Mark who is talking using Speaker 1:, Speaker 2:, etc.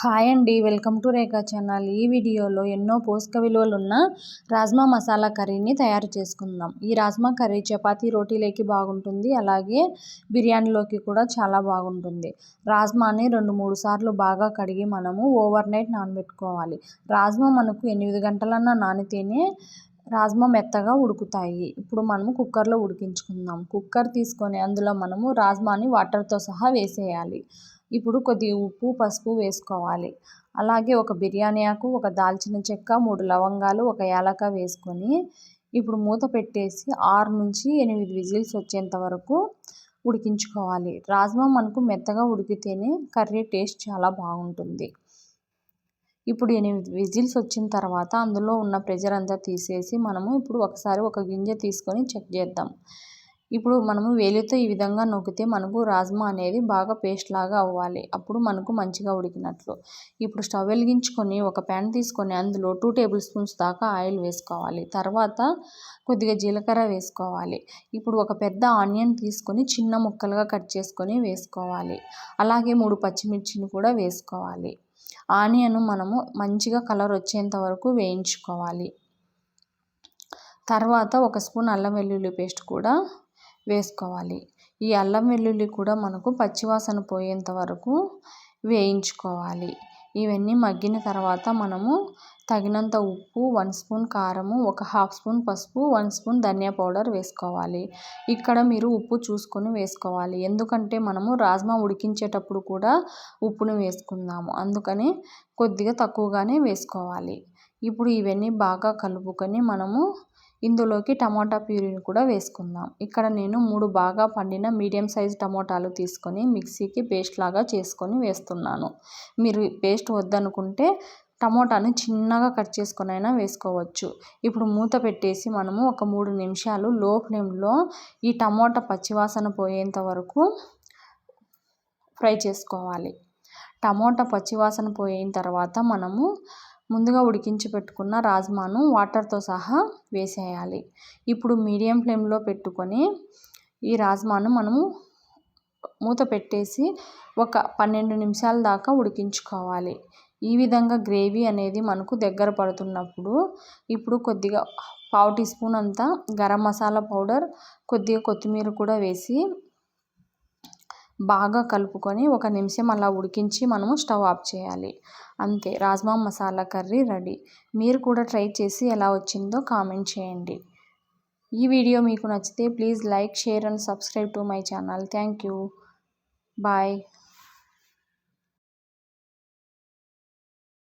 Speaker 1: Hi అండి, welcome to Rekha channel. ఈ వీడియోలో ఎన్నో పోషక విలువలు ఉన్న రాజ్మా మసాలా కర్రీని తయారు చేసుకుందాం. ఈ రాజ్మా కర్రీ చపాతీ రోటీలోకి బాగుంటుంది, అలాగే బిర్యానీలోకి కూడా చాలా బాగుంటుంది. రాజ్మాని 2-3 సార్లు బాగా కడిగి మనము ఓవర్ నైట్ నానబెట్టుకోవాలి. రాజ్మా మనకు 8 గంటలన్నా నానితేనే రాజ్మా మెత్తగా ఉడుకుతాయి. ఇప్పుడు మనము కుక్కర్లో ఉడికించుకుందాం. కుక్కర్ తీసుకొని అందులో మనము రాజ్మాని వాటర్తో సహా వేసేయాలి. ఇప్పుడు కొద్దిగా ఉప్పు, పసుపు వేసుకోవాలి. అలాగే ఒక బిర్యానీ ఆకు, ఒక దాల్చిన చెక్క, 3 లవంగాలు, ఒక యాలక వేసుకొని ఇప్పుడు మూత పెట్టేసి 6 నుంచి 8 విజిల్స్ వచ్చేంత వరకు ఉడికించుకోవాలి. రాజ్మా మనకు మెత్తగా ఉడికితేనే కర్రీ టేస్ట్ చాలా బాగుంటుంది. ఇప్పుడు 8 విజిల్స్ వచ్చిన తర్వాత అందులో ఉన్న ప్రెషర్ అంతా తీసేసి మనము ఇప్పుడు ఒకసారి ఒక గింజ తీసుకొని చెక్ చేద్దాం. ఇప్పుడు మనము వేలితో ఈ విధంగా నొక్కితే మనకు రాజ్మా అనేది బాగా పేస్ట్ లాగా అవ్వాలి. అప్పుడు మనకు మంచిగా ఉడికినట్లు. ఇప్పుడు స్టవ్ వెలిగించుకొని ఒక ప్యాన్ తీసుకొని అందులో 2 టేబుల్ స్పూన్స్ దాకా ఆయిల్ వేసుకోవాలి. తర్వాత కొద్దిగా జీలకర్ర వేసుకోవాలి. ఇప్పుడు ఒక పెద్ద ఆనియన్ తీసుకొని చిన్న ముక్కలుగా కట్ చేసుకొని వేసుకోవాలి. అలాగే 3 పచ్చిమిర్చిని కూడా వేసుకోవాలి. ఆనియన్ మనము మంచిగా కలర్ వచ్చేంత వరకు వేయించుకోవాలి. తర్వాత 1 స్పూన్ అల్లం వెల్లుల్లి పేస్ట్ కూడా వేసుకోవాలి. ఈ అల్లం వెల్లుల్లి కూడా మనకు పచ్చివాసన పోయేంత వరకు వేయించుకోవాలి. ఇవన్నీ మగ్గిన తర్వాత మనము తగినంత ఉప్పు, 1 స్పూన్ కారము, ఒక హాఫ్ స్పూన్ పసుపు, 1 స్పూన్ ధనియా పౌడర్ వేసుకోవాలి. ఇక్కడ మీరు ఉప్పు చూసుకొని వేసుకోవాలి. ఎందుకంటే మనము రాజ్మా ఉడికించేటప్పుడు కూడా ఉప్పును వేసుకుందాము. అందుకని కొద్దిగా తక్కువగానే వేసుకోవాలి. ఇప్పుడు ఇవన్నీ బాగా కలుపుకొని మనము ఇందులోకి టమాటా ప్యూరీని కూడా వేసుకుందాం. ఇక్కడ నేను 3 బాగా పండిన మీడియం సైజ్ టమోటాలు తీసుకొని మిక్సీకి పేస్ట్ లాగా చేసుకొని వేస్తున్నాను. మీరు పేస్ట్ వద్దనుకుంటే టమోటాని చిన్నగా కట్ చేసుకొని అయినా వేసుకోవచ్చు. ఇప్పుడు మూత పెట్టేసి మనము ఒక 3 నిమిషాలు లో ఫ్లేమ్లో ఈ టమోటా పచ్చివాసన పోయేంత వరకు ఫ్రై చేసుకోవాలి. టమోటా పచ్చివాసన పోయిన తర్వాత మనము ముందుగా ఉడికించి పెట్టుకున్న రాజ్మాను వాటర్తో సహా వేసేయాలి. ఇప్పుడు మీడియం ఫ్లేమ్లో పెట్టుకొని ఈ రాజ్మాను మనము మూత పెట్టేసి ఒక 12 నిమిషాల దాకా ఉడికించుకోవాలి. ఈ విధంగా గ్రేవీ అనేది మనకు దగ్గర పడుతున్నప్పుడు ఇప్పుడు కొద్దిగా పావు టీ స్పూన్ అంతా గరం మసాలా పౌడర్, కొద్దిగా కొత్తిమీర కూడా వేసి బాగా కలుపుకొని 1 నిమిషం అలా ఉడికించి మనము స్టవ్ ఆఫ్ చేయాలి. అంతే, రాజ్మా మసాలా కర్రీ రెడీ. మీరు కూడా ట్రై చేసి ఎలా వచ్చిందో కామెంట్ చేయండి. ఈ వీడియో మీకు నచ్చితే please like, share and subscribe to my channel. Thank you. Bye.